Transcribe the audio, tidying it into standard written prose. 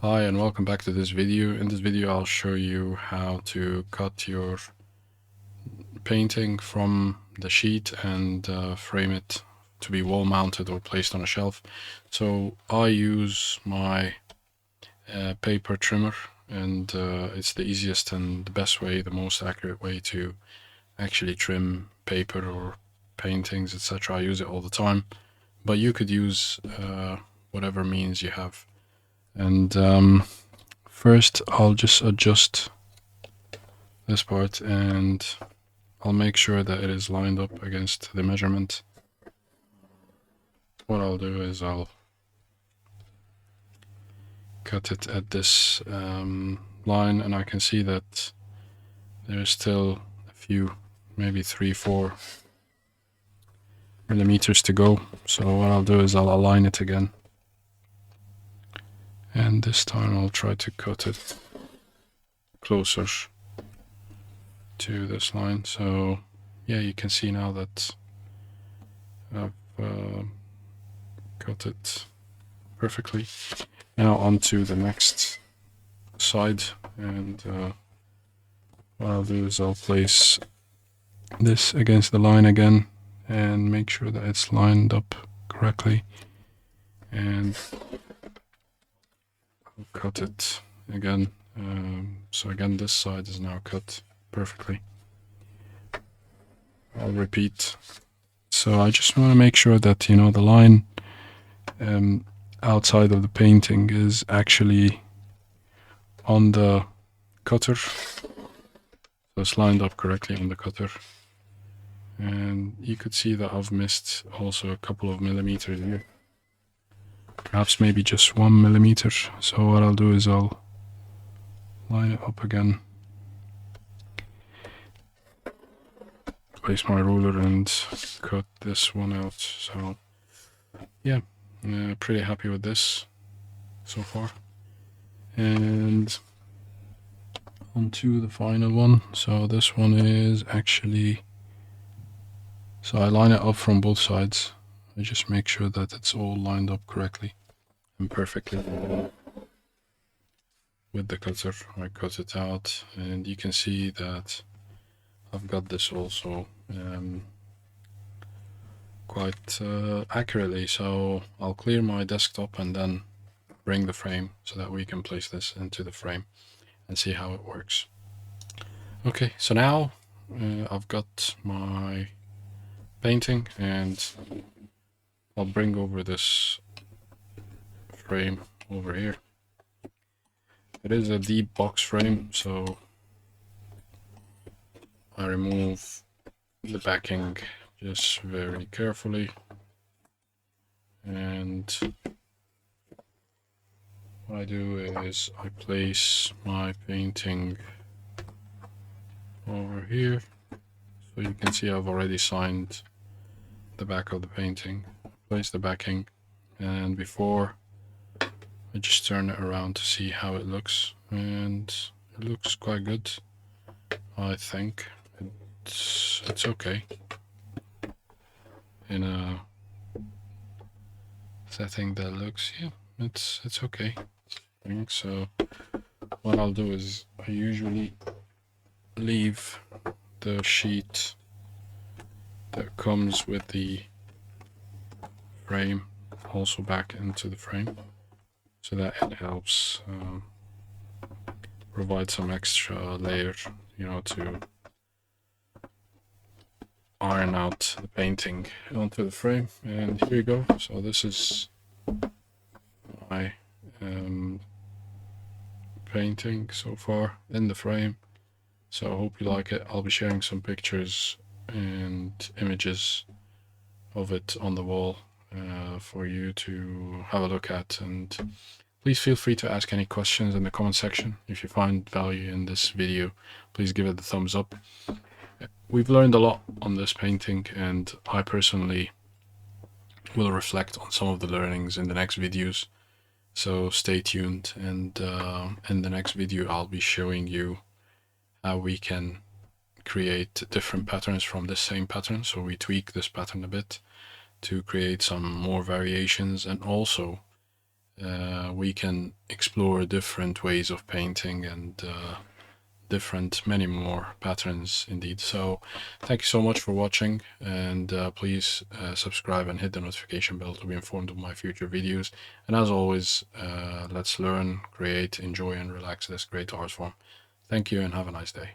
Hi and welcome back to this video. In this video I'll show you how to cut your painting from the sheet and frame it to be wall mounted or placed on a shelf. So I use my paper trimmer, and it's the easiest and the best way, the most accurate way to actually trim paper or paintings, etc. I use it all the time, but you could use whatever means you have. And first I'll just adjust this part and I'll make sure that it is lined up against the measurement. What I'll do is I'll cut it at this line, and I can see that there's still a few, maybe 3-4 millimeters to go. So what I'll do is I'll align it again, and this time I'll try to cut it closer to this line. So yeah, you can see now that I've cut it perfectly. Now onto the next side, and what I'll do is I'll place this against the line again and make sure that it's lined up correctly, and I'll cut it again. So again, this side is now cut perfectly. I'll repeat. So I just want to make sure that, you know, the line outside of the painting is actually on the cutter, so it's lined up correctly on the cutter. And you could see that I've missed also a couple of millimeters here, perhaps maybe just 1 millimeter. So what I'll do is I'll line it up again, place my ruler and cut this one out. So yeah, pretty happy with this so far. And on to the final one. So this one is actually, so I line it up from both sides. I just make sure that it's all lined up correctly and perfectly. With the cutter, I cut it out, and you can see that I've got this also quite accurately. So I'll clear my desktop and then bring the frame so that we can place this into the frame and see how it works. Okay, so now I've got my painting, and I'll bring over this frame over here. It is a deep box frame, so I remove the backing just very carefully, and what I do is I place my painting over here. So you can see I've already signed the back of the painting. Place the backing, and before I just turn it around to see how it looks, and it looks quite good. I think it's okay in a setting that looks, yeah, it's okay. So what I'll do is I usually leave the sheet that comes with the frame also back into the frame, so that it helps provide some extra layer, you know, to iron out the painting onto the frame. And here you go. So this is my painting so far in the frame. So I hope you like it. I'll be sharing some pictures and images of it on the wall for you to have a look at, and please feel free to ask any questions in the comment section. If you find value in this video, please give it a thumbs up. We've learned a lot on this painting, and I personally will reflect on some of the learnings in the next videos, so stay tuned. And in the next video I'll be showing you how we can create different patterns from this same pattern. So we tweak this pattern a bit to create some more variations, and also we can explore different ways of painting and many more patterns indeed. So thank you so much for watching, and please subscribe and hit the notification bell to be informed of my future videos. And as always, let's learn, create, enjoy, and relax this great art form. Thank you and have a nice day.